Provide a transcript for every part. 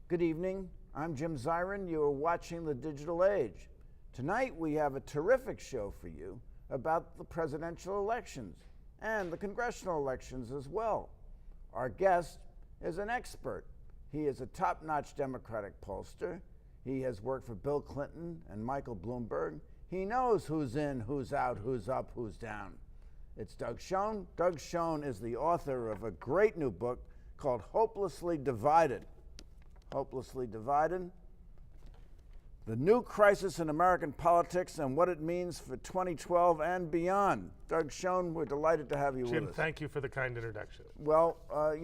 Good evening. I'm Jim Zirin. You are watching The Digital Age. Tonight we have a terrific show for you about the presidential elections and the congressional elections as well. Our guest is an expert. He is a top-notch Democratic pollster. He has worked for Bill Clinton and Michael Bloomberg. He knows who's in, who's out, who's up, who's down. It's Doug Schoen. Doug Schoen is the author of a great new book called Hopelessly Divided. Hopelessly Divided, the new crisis in American politics and what it means for 2012 and beyond. Doug Schoen, we're delighted to have you with us. Jim, thank you for the kind introduction. Well, I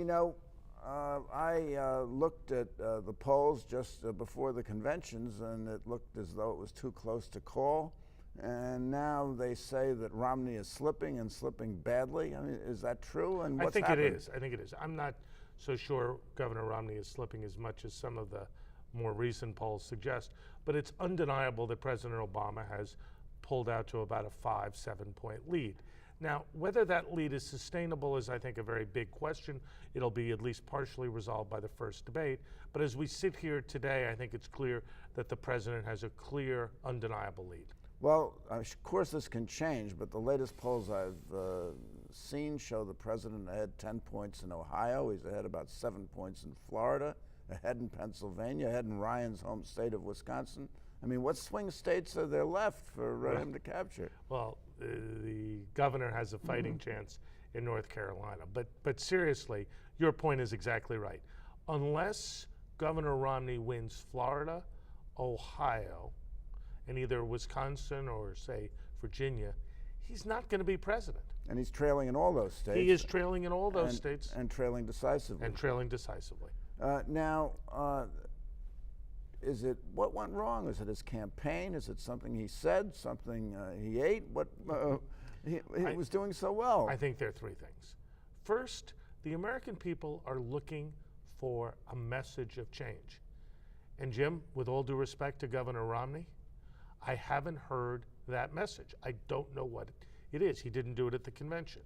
looked at the polls just before the conventions, and it looked as though it was too close to call. And now they say that Romney is slipping and slipping badly. I mean, is that true? And what's happening? I think it is. I'm not so sure Governor Romney is slipping as much as some of the more recent polls suggest, but it's undeniable that President Obama has pulled out to about a 5-7 point lead. Now, whether that lead is sustainable is, I think, a very big question. It'll be at least partially resolved by the first debate. But as we sit here today, I think it's clear that the president has a clear, undeniable lead. Well, of course this can change, but the latest polls I've seen show the president ahead 10 points in Ohio. He's ahead about 7 points in Florida, ahead in Pennsylvania, ahead in Ryan's home state of Wisconsin. I mean, what swing states are there left for him to capture? Well, the governor has a fighting chance in North Carolina. But seriously, your point is exactly right. Unless Governor Romney wins Florida, Ohio, and either Wisconsin or, say, Virginia, he's not going to be president. And he's trailing in all those states. He is trailing in all those states. And trailing decisively. Now, is it, what went wrong? Is it his campaign? Is it something he said, something he ate? What he was doing so well? I think there are three things. First, the American people are looking for a message of change. And Jim, with all due respect to Governor Romney, I haven't heard that message. I don't know what it is. He didn't do it at the convention.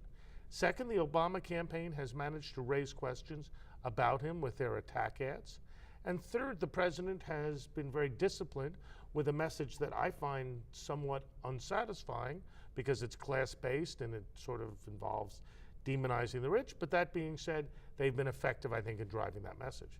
Second, the Obama campaign has managed to raise questions about him with their attack ads. And third, the president has been very disciplined with a message that I find somewhat unsatisfying because it's class-based and it sort of involves demonizing the rich. But that being said, they've been effective, I think, in driving that message.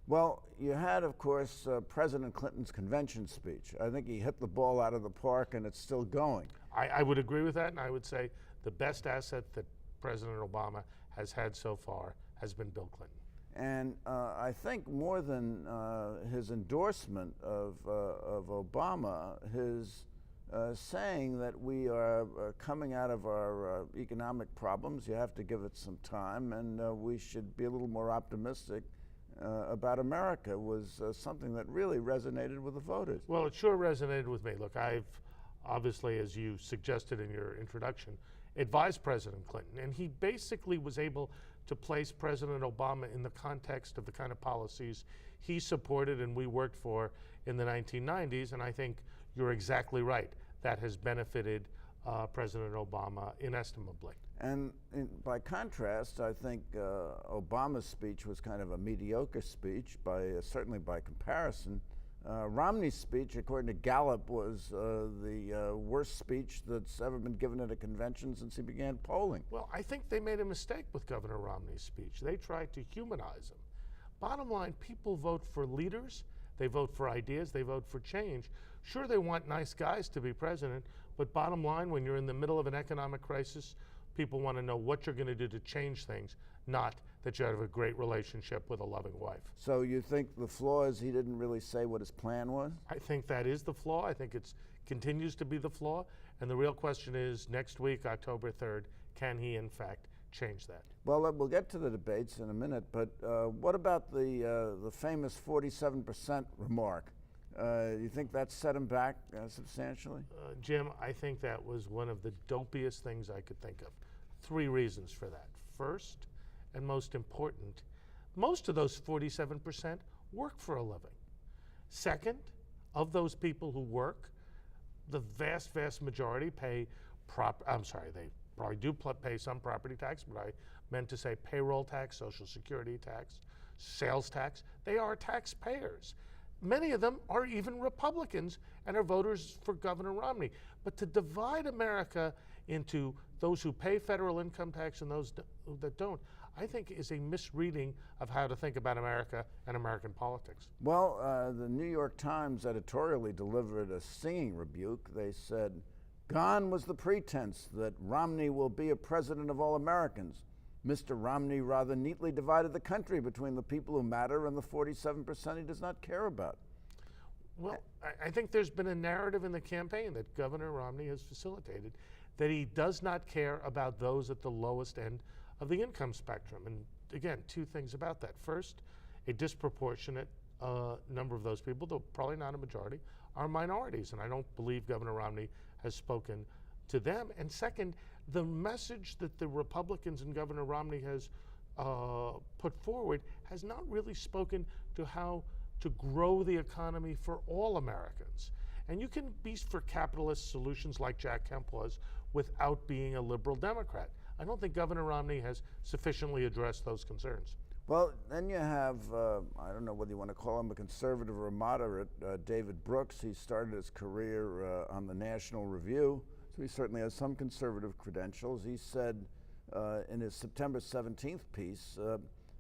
Well, you had, of course, President Clinton's convention speech. I think he hit the ball out of the park, and it's still going. I would agree with that, and I would say the best asset that President Obama has had so far has been Bill Clinton. And I think more than his endorsement of Obama, his saying that we are coming out of our economic problems, you have to give it some time, and we should be a little more optimistic about America was something that really resonated with the voters. Well, it sure resonated with me. Look, I've obviously, as you suggested in your introduction, advised President Clinton, and he basically was able to place President Obama in the context of the kind of policies he supported and we worked for in the 1990s, and I think you're exactly right. That has benefited President Obama inestimably. And by contrast, I think Obama's speech was kind of a mediocre speech, certainly by comparison. Romney's speech, according to Gallup, was the worst speech that's ever been given at a convention since he began polling. Well, I think they made a mistake with Governor Romney's speech. They tried to humanize him. Bottom line, people vote for leaders, they vote for ideas, they vote for change. Sure, they want nice guys to be president, but bottom line, when you're in the middle of an economic crisis, people want to know what you're going to do to change things, not that you have a great relationship with a loving wife. So you think the flaw is he didn't really say what his plan was? I think that is the flaw. I think it continues to be the flaw. And the real question is, next week, October 3rd, can he, in fact, change that? Well, we'll get to the debates in a minute, but what about the famous 47% remark? You think that set him back substantially? Jim, I think that was one of the dopiest things I could think of. Three reasons for that. First, and most important, most of those 47% work for a living. Second, of those people who work, the vast, vast majority pay they probably do pay some property tax, but I meant to say payroll tax, Social Security tax. sales tax. They are taxpayers. Many of them are even Republicans and are voters for Governor Romney. But to divide America into those who pay federal income tax and those that don't, I think is a misreading of how to think about America and American politics. Well, the New York Times editorially delivered a stinging rebuke. They said, "Gone was the pretense that Romney will be a president of all Americans. Mr. Romney rather neatly divided the country between the people who matter and the 47% he does not care about." Well, I think there's been a narrative in the campaign that Governor Romney has facilitated that he does not care about those at the lowest end of the income spectrum. And again, two things about that. First, a disproportionate number of those people, though probably not a majority, are minorities. And I don't believe Governor Romney has spoken to them. And second, the message that the Republicans and Governor Romney has put forward has not really spoken to how to grow the economy for all Americans. And you can be for capitalist solutions like Jack Kemp was without being a liberal Democrat. I don't think Governor Romney has sufficiently addressed those concerns. Well, then you have, I don't know whether you want to call him a conservative or a moderate, David Brooks. He started his career on the National Review, so he certainly has some conservative credentials. He said in his September 17th piece,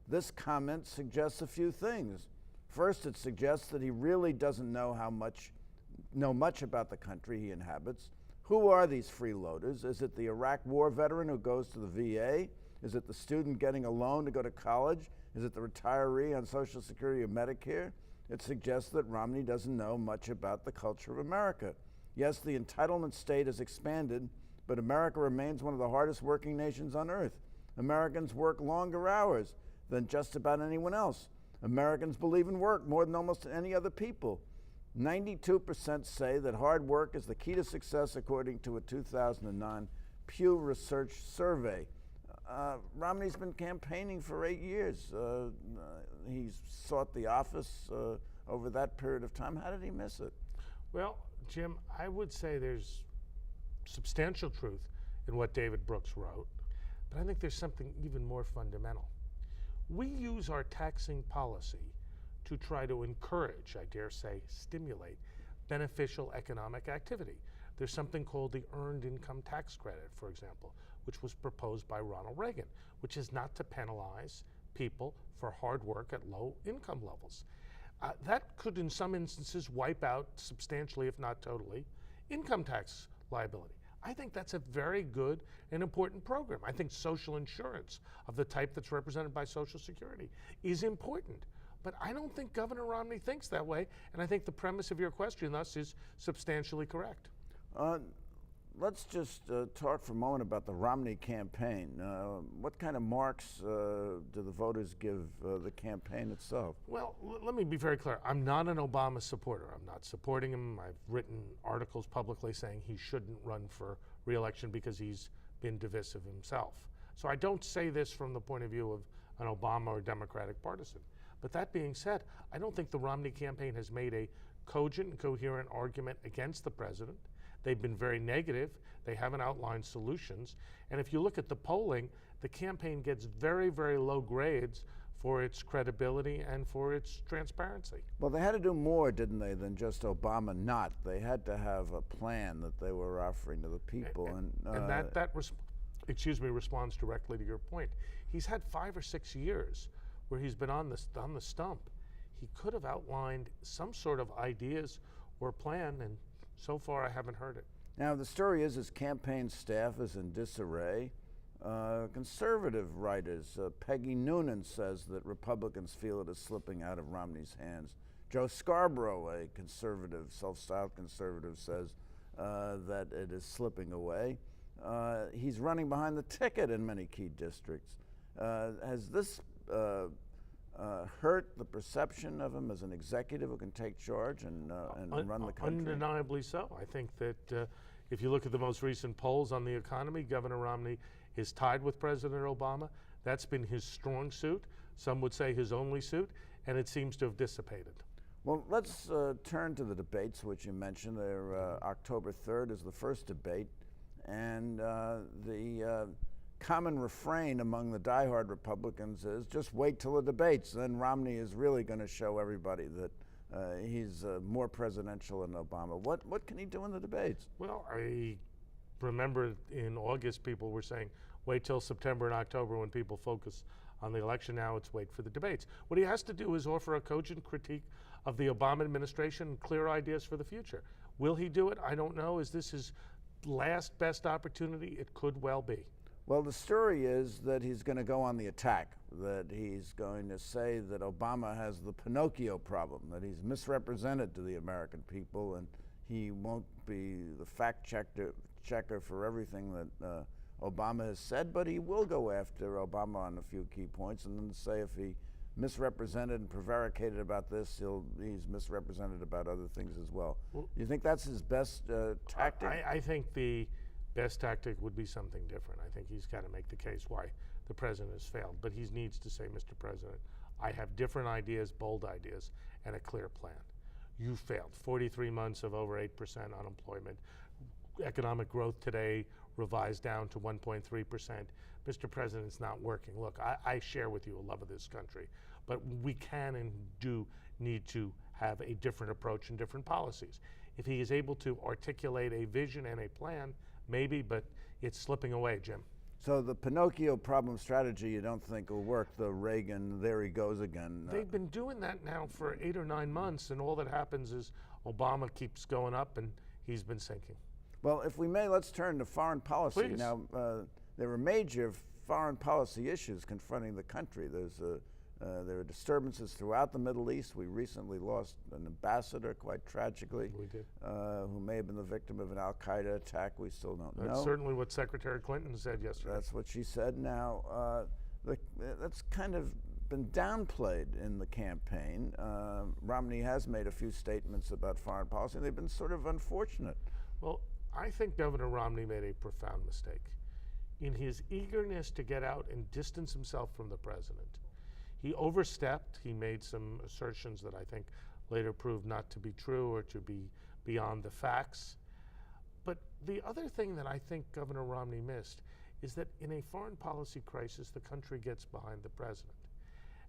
this comment suggests a few things. First, it suggests that he really doesn't know much about the country he inhabits. Who are these freeloaders? Is it the Iraq War veteran who goes to the VA? Is it the student getting a loan to go to college? Is it the retiree on Social Security or Medicare? It suggests that Romney doesn't know much about the culture of America. Yes, the entitlement state has expanded, but America remains one of the hardest working nations on earth. Americans work longer hours than just about anyone else. Americans believe in work more than almost any other people. 92% say that hard work is the key to success, according to a 2009 Pew Research survey. Romney's been campaigning for 8 years. He's sought the office over that period of time. How did he miss it? Well, Jim, I would say there's substantial truth in what David Brooks wrote, but I think there's something even more fundamental. We use our taxing policy to try to encourage, I dare say, stimulate beneficial economic activity. There's something called the Earned Income Tax Credit, for example, which was proposed by Ronald Reagan, which is not to penalize people for hard work at low income levels. That could, in some instances, wipe out substantially, if not totally, income tax liability. I think that's a very good and important program. I think social insurance of the type that's represented by Social Security is important. But I don't think Governor Romney thinks that way, and I think the premise of your question thus is substantially correct. Let's just talk for a moment about the Romney campaign. What kind of marks do the voters give the campaign itself? Well, let me be very clear. I'm not an Obama supporter. I'm not supporting him. I've written articles publicly saying he shouldn't run for re-election because he's been divisive himself. So I don't say this from the point of view of an Obama or Democratic partisan. But that being said, I don't think the Romney campaign has made a cogent and coherent argument against the president. They've been very negative. They haven't outlined solutions. And if you look at the polling, the campaign gets very, very low grades for its credibility and for its transparency. Well, they had to do more, didn't they, than just Obama not. They had to have a plan that they were offering to the people. And that responds directly to your point. He's had 5 or 6 years where he's been on the stump. He could have outlined some sort of ideas or plan, and so far I haven't heard it. Now, the story is his campaign staff is in disarray. Conservative writers, Peggy Noonan says that Republicans feel it is slipping out of Romney's hands. Joe Scarborough, a conservative, self-styled conservative, says that it is slipping away. He's running behind the ticket in many key districts. Has this hurt the perception of him as an executive who can take charge and run the country? Undeniably so. I think that if you look at the most recent polls on the economy, Governor Romney is tied with President Obama. That's been his strong suit. Some would say his only suit, and it seems to have dissipated. Well, let's turn to the debates, which you mentioned. October 3rd is the first debate, and the common refrain among the diehard Republicans is just wait till the debates. Then Romney is really going to show everybody that he's more presidential than Obama. What can he do in the debates? Well, I remember in August people were saying, wait till September and October when people focus on the election. Now it's wait for the debates. What he has to do is offer a cogent critique of the Obama administration and clear ideas for the future. Will he do it? I don't know. Is this his last best opportunity? It could well be. Well, the story is that he's going to go on the attack, that he's going to say that Obama has the Pinocchio problem, that he's misrepresented to the American people, and he won't be the fact checker for everything that Obama has said, but he will go after Obama on a few key points and then say if he misrepresented and prevaricated about this, he's misrepresented about other things as well. Do you think that's his best tactic? I think the best tactic would be something different. I think he's got to make the case why the president has failed, but he needs to say, Mr. President, I have different ideas, bold ideas, and a clear plan. You failed. 43 months of over 8% unemployment. Economic growth today revised down to 1.3%. Mr. President, it's not working. Look, I share with you a love of this country, but we can and do need to have a different approach and different policies. If he is able to articulate a vision and a plan, maybe, but it's slipping away, Jim. So the Pinocchio problem strategy you don't think will work, the Reagan, there he goes again. They've been doing that now for 8 or 9 months, and all that happens is Obama keeps going up and he's been sinking. Well, if we may, let's turn to foreign policy. Please. Now, there are major foreign policy issues confronting the country. There are disturbances throughout the Middle East. We recently lost an ambassador, quite tragically, We did. who may have been the victim of an Al-Qaeda attack. We still don't know. That's certainly what Secretary Clinton said yesterday. That's what she said. Now, that's kind of been downplayed in the campaign. Romney has made a few statements about foreign policy, and they've been sort of unfortunate. Well, I think Governor Romney made a profound mistake. In his eagerness to get out and distance himself from the president, he overstepped. He made some assertions that I think later proved not to be true or to be beyond the facts. But the other thing that I think Governor Romney missed is that in a foreign policy crisis, the country gets behind the president.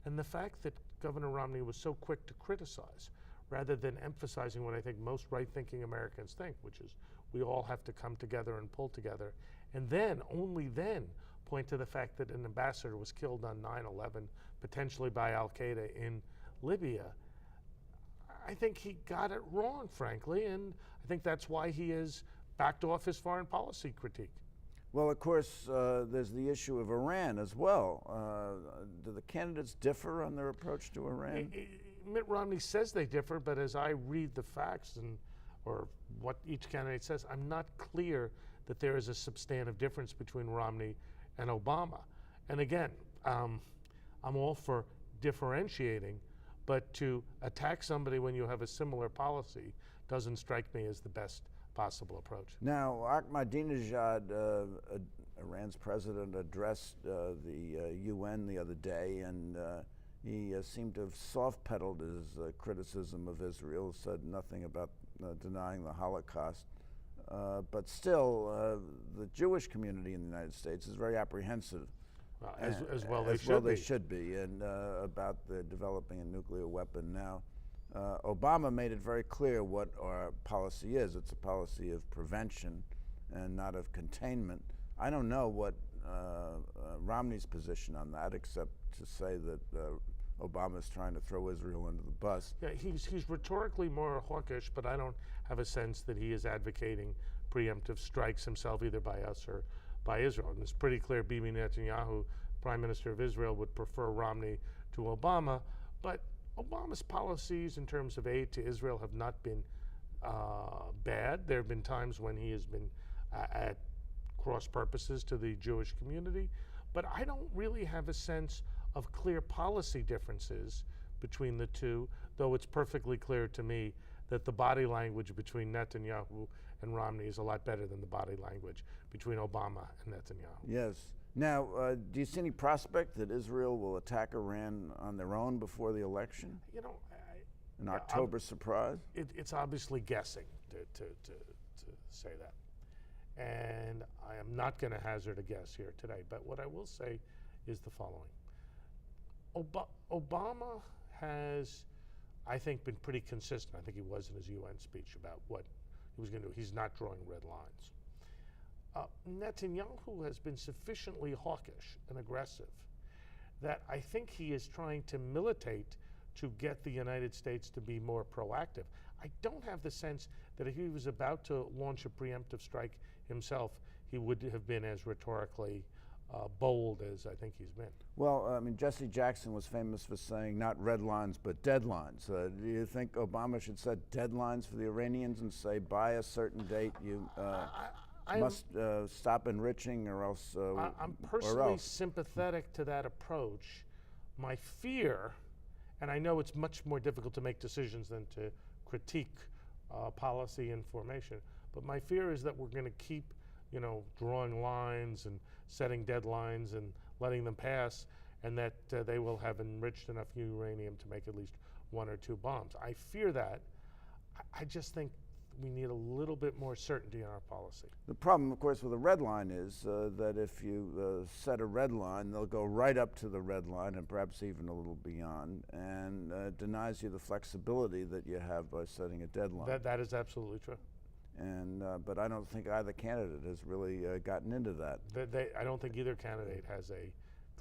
And the fact that Governor Romney was so quick to criticize rather than emphasizing what I think most right-thinking Americans think, which is we all have to come together and pull together, and then, only then, point to the fact that an ambassador was killed on 9/11, potentially by Al-Qaeda in Libya. I think he got it wrong, frankly, and I think that's why he has backed off his foreign policy critique. Well, of course, there's the issue of Iran as well. Do the candidates differ on their approach to Iran? Mitt Romney says they differ, but as I read the facts or what each candidate says, I'm not clear that there is a substantive difference between Romney and Obama. And again, I'm all for differentiating, but to attack somebody when you have a similar policy doesn't strike me as the best possible approach. Now, Ahmadinejad, Iran's president, addressed the UN the other day, and he seemed to have soft-pedaled his criticism of Israel, said nothing about denying the Holocaust. But still, the Jewish community in the United States is very apprehensive. As well they should be, and about the developing a nuclear weapon. Now, Obama made it very clear what our policy is. It's a policy of prevention and not of containment. I don't know what Romney's position on that, except to say that Obama's trying to throw Israel under the bus. Yeah, he's rhetorically more hawkish, but I don't have a sense that he is advocating preemptive strikes himself, either by us or by Israel. And it's pretty clear Bibi Netanyahu, Prime Minister of Israel, would prefer Romney to Obama, but Obama's policies in terms of aid to Israel have not been bad. There have been times when he has been at cross purposes to the Jewish community, but I don't really have a sense of clear policy differences between the two, though it's perfectly clear to me that the body language between Netanyahu and Romney is a lot better than the body language between Obama and Netanyahu. Yes. Now, do you see any prospect that Israel will attack Iran on their own before the election? You know, An October surprise? It's obviously guessing to say that. and I am not going to hazard a guess here today, but what I will say is the following. Obama has, I think, been pretty consistent. I think he was in his UN speech about what he was going to do. He's not drawing red lines. Netanyahu has been sufficiently hawkish and aggressive that I think he is trying to militate to get the United States to be more proactive. I don't have the sense that if he was about to launch a preemptive strike himself, he would have been as rhetorically bold as I think he's been. Well, I mean, Jesse Jackson was famous for saying not red lines, but deadlines. Do you think Obama should set deadlines for the Iranians and say by a certain date you must stop enriching or else? I'm personally sympathetic to that approach. My fear, and I know it's much more difficult to make decisions than to critique policy and formation, but my fear is that we're going to keep, drawing lines and setting deadlines and letting them pass, and that they will have enriched enough uranium to make at least 1 or 2 bombs. I fear that. I just think we need a little bit more certainty in our policy. The problem, of course, with a red line is that if you set a red line, they'll go right up to the red line and perhaps even a little beyond, and denies you the flexibility that you have by setting a deadline. That is absolutely true. And but I don't think either candidate has really gotten into that. I don't think either candidate has a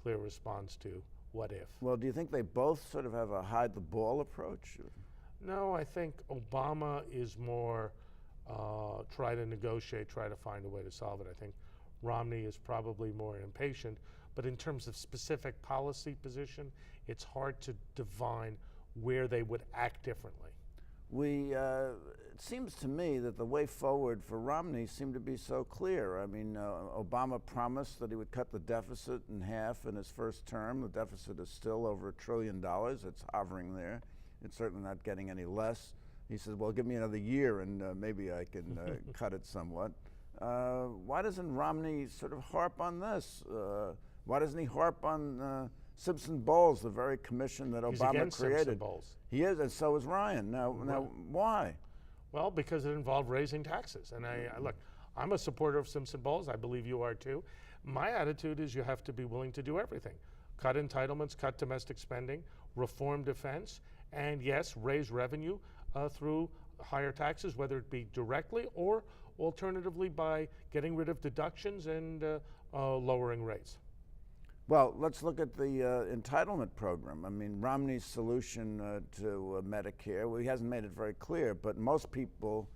clear response to what if. Well, do you think they both sort of have a hide the ball approach? No, I think Obama is more try to negotiate, try to find a way to solve it. I think Romney is probably more impatient, but in terms of specific policy position, it's hard to divine where they would act differently. It seems to me that the way forward for Romney seemed to be so clear. I mean, Obama promised that he would cut the deficit in half in his first term. The deficit is still over $1 trillion. It's hovering there. It's certainly not getting any less. He said, well, give me another year and maybe I can cut it somewhat. Why doesn't Romney sort of harp on this? Why doesn't he harp on Simpson-Bowles, the very commission that He's Obama against created? Simpson-Bowles. He is, and so is Ryan. Now, why? Well, because it involved raising taxes. And look, I'm a supporter of Simpson-Bowles. I believe you are too. My attitude is you have to be willing to do everything. Cut entitlements, cut domestic spending, reform defense, and yes, raise revenue through higher taxes, whether it be directly or alternatively by getting rid of deductions and lowering rates. Well, let's look at the entitlement program. I mean, Romney's solution to Medicare, well, he hasn't made it very clear, but most people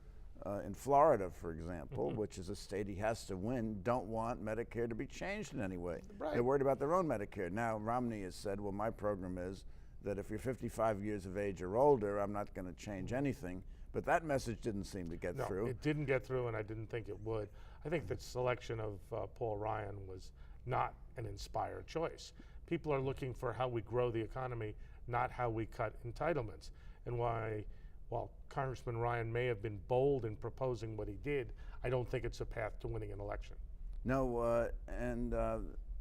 in Florida, for example, which is a state he has to win, don't want Medicare to be changed in any way. Right. They're worried about their own Medicare. Now, Romney has said, well, my program is that if you're 55 years of age or older, I'm not going to change anything. But that message didn't seem to get through. It didn't get through, and I didn't think it would. I think the selection of Paul Ryan was not an inspired choice. People are looking for how we grow the economy, not how we cut entitlements. And while Congressman Ryan may have been bold in proposing what he did, I don't think it's a path to winning an election. No, and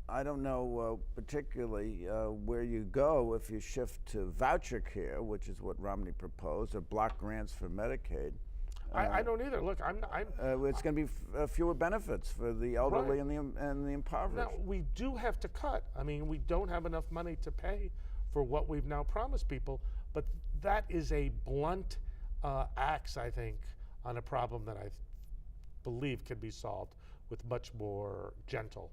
I don't know particularly where you go if you shift to voucher care, which is what Romney proposed, or block grants for Medicaid. I don't either. Look, it's going to be fewer benefits for the elderly and the impoverished. Now, we do have to cut. I mean, we don't have enough money to pay for what we've now promised people, but that is a blunt axe, I think, on a problem that I believe can be solved with much more gentle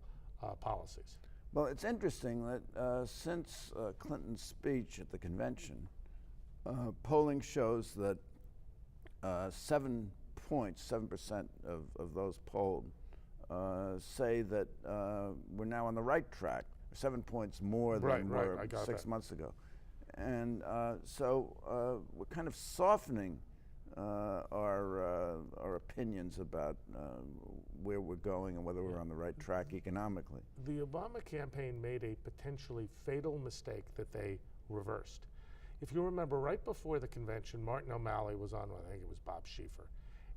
policies. Well, it's interesting that since Clinton's speech at the convention, polling shows that 7% of those polled say that we're now on the right track, 7 points more than were 6 months ago. And so we're kind of softening our opinions about where we're going and whether we're on the right track economically. The Obama campaign made a potentially fatal mistake that they reversed. If you remember, right before the convention, Martin O'Malley was on, I think it was Bob Schieffer,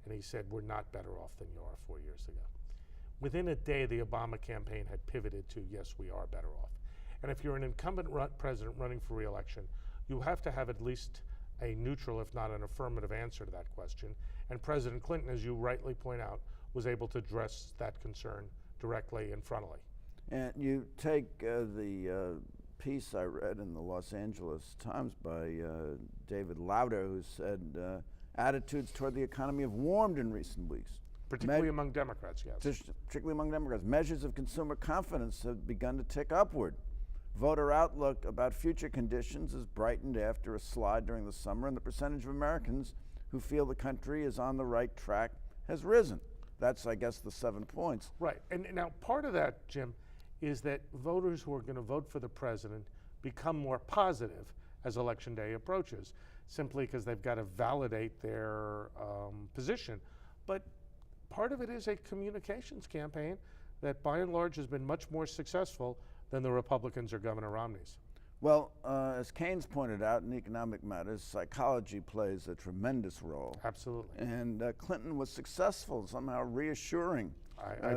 and he said, we're not better off than you are 4 years ago. Within a day, the Obama campaign had pivoted to, yes, we are better off. And if you're an incumbent president running for re-election, you have to have at least a neutral, if not an affirmative answer to that question. And President Clinton, as you rightly point out, was able to address that concern directly and frontally. And you take the piece I read in the Los Angeles Times by David Lauder, who said attitudes toward the economy have warmed in recent weeks. Particularly among Democrats, yes. Particularly among Democrats. Measures of consumer confidence have begun to tick upward. Voter outlook about future conditions has brightened after a slide during the summer, and the percentage of Americans who feel the country is on the right track has risen. That's, I guess, the 7 points. Right. And now part of that, Jim, is that voters who are going to vote for the president become more positive as Election Day approaches, simply because they've got to validate their position. But part of it is a communications campaign that by and large has been much more successful than the Republicans or Governor Romney's. Well, as Keynes pointed out in Economic Matters, psychology plays a tremendous role. Absolutely. And Clinton was successful, somehow reassuring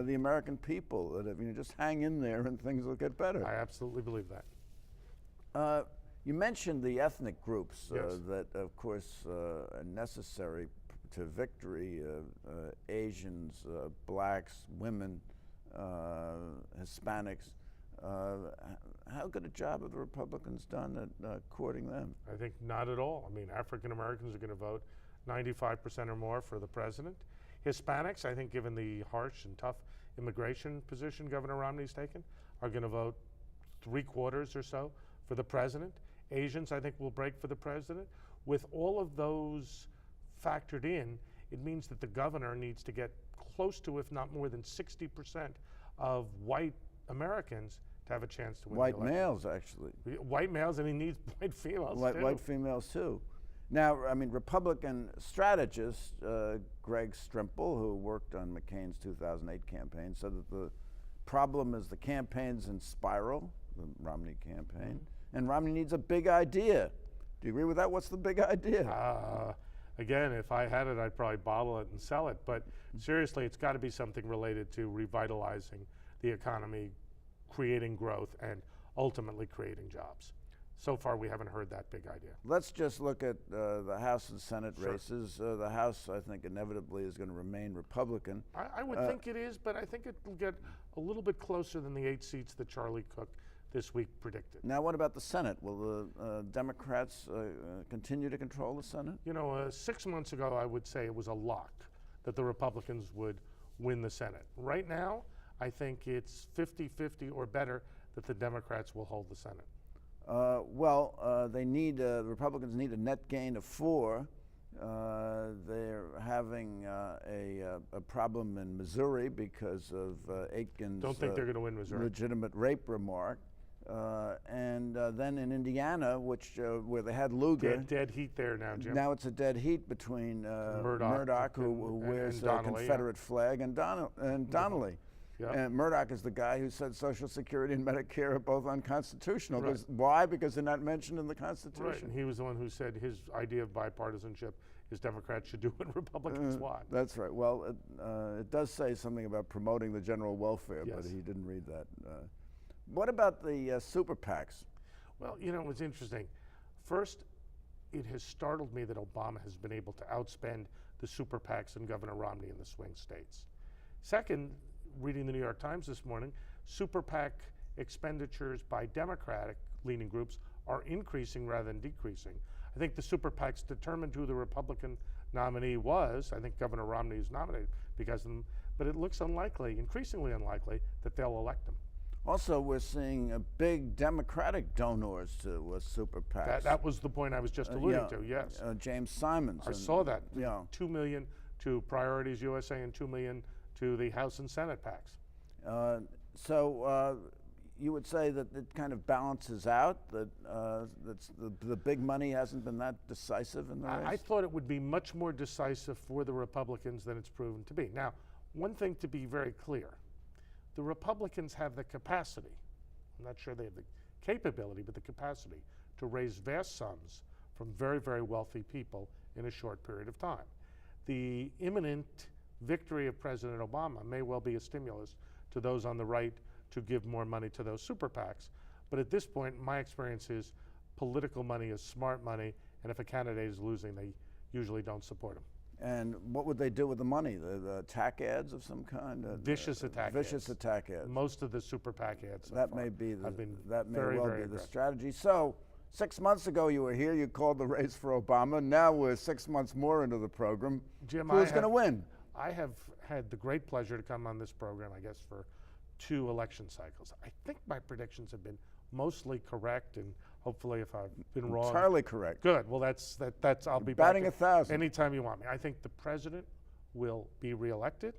the American people that if you just hang in there and things will get better. I absolutely believe that. You mentioned the ethnic groups Yes. that, of course, are necessary to victory. Asians, blacks, women, Hispanics. How good a job have the Republicans done at courting them? I think not at all. I mean, African Americans are going to vote 95% or more for the president. Hispanics, I think, given the harsh and tough immigration position Governor Romney's taken, are going to vote 3/4 or so for the president. Asians, I think, will break for the president. With all of those factored in, it means that the governor needs to get close to, if not more than 60% of white Americans to have a chance to win White the election. males, actually. White males, and he needs white females too. White females, too. Now, I mean, Republican strategist Greg Strimple, who worked on McCain's 2008 campaign, said that the problem is the campaign's in spiral, the Romney campaign, and Romney needs a big idea. Do you agree with that? What's the big idea? Again, if I had it, I'd probably bottle it and sell it. But seriously, it's got to be something related to revitalizing the economy, creating growth, and ultimately creating jobs. So far, we haven't heard that big idea. Let's just look at the House and Senate Sure. races. The House, I think, inevitably is going to remain Republican. I would think it is, but I think it will get a little bit closer than the 8 seats that Charlie Cook this week predicted. Now, what about the Senate? Will the Democrats continue to control the Senate? You know, 6 months ago, I would say it was a lock that the Republicans would win the Senate. Right now, I think it's 50-50 or better that the Democrats will hold the Senate. The Republicans need a net gain of 4. They're having a problem in Missouri because of Aitken's Don't think they're going to win Missouri. legitimate rape remark. And then in Indiana, where they had Lugar. Dead heat there now, Jim. Now it's a dead heat between Murdoch, who wears the Donnelly, Confederate flag, and Donnelly. Yeah. And Murdoch is the guy who said Social Security and Medicare are both unconstitutional. Right. Why? Because they're not mentioned in the Constitution. Right, and he was the one who said his idea of bipartisanship is Democrats should do what Republicans want. That's right. Well, it does say something about promoting the general welfare, but Yes. he didn't read that. What about the super PACs? Well, you know, it's interesting. First, it has startled me that Obama has been able to outspend the super PACs and Governor Romney in the swing states. Second, reading the New York Times this morning, super PAC expenditures by Democratic-leaning groups are increasing rather than decreasing. I think the super PACs determined who the Republican nominee was. I think Governor Romney is nominated because of them, but it looks unlikely, increasingly unlikely, that they'll elect him. Also, we're seeing big Democratic donors to super PACs. That was the point I was just alluding to, yes. James Simons. I saw that. Yeah. $2 million to Priorities USA and $2 million to the House and Senate PACs. So you would say that it kind of balances out, that the big money hasn't been that decisive in the race? I thought it would be much more decisive for the Republicans than it's proven to be. Now, one thing to be very clear, the Republicans have the capacity, I'm not sure they have the capability, but the capacity to raise vast sums from very, very wealthy people in a short period of time. The imminent victory of President Obama may well be a stimulus to those on the right to give more money to those super PACs. But at this point, my experience is political money is smart money, and if a candidate is losing, they usually don't support him. And what would they do with the money? The attack ads of some kind? Vicious attack Vicious ads. attack ads. Most of the super PAC ads so That far may be the, have been that may very, well very be the aggressive. strategy. So 6 months ago you were here, you called the race for Obama. Now we're 6 months more into the program. Jim, Who's going to win? I have had the great pleasure to come on this program, I guess, for 2 election cycles. I think my predictions have been mostly correct, and hopefully if I've been wrong. Entirely correct. Good, well that's I'll be Batting back 1,000. anytime you want me. I think the president will be reelected.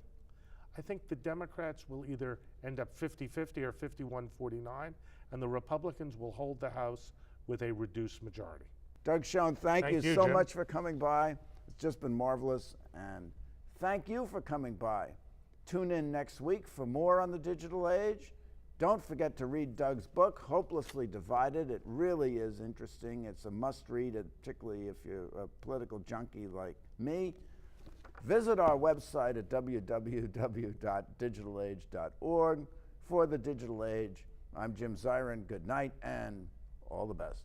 I think the Democrats will either end up 50-50 or 51-49, and the Republicans will hold the House with a reduced majority. Doug Schoen, thank you so Jim. much for coming by. It's just been marvelous, and thank you for coming by. Tune in next week for more on the digital age. Don't forget to read Doug's book, Hopelessly Divided. It really is interesting. It's a must-read, particularly if you're a political junkie like me. Visit our website at www.digitalage.org. For the Digital Age, I'm Jim Zirin. Good night and all the best.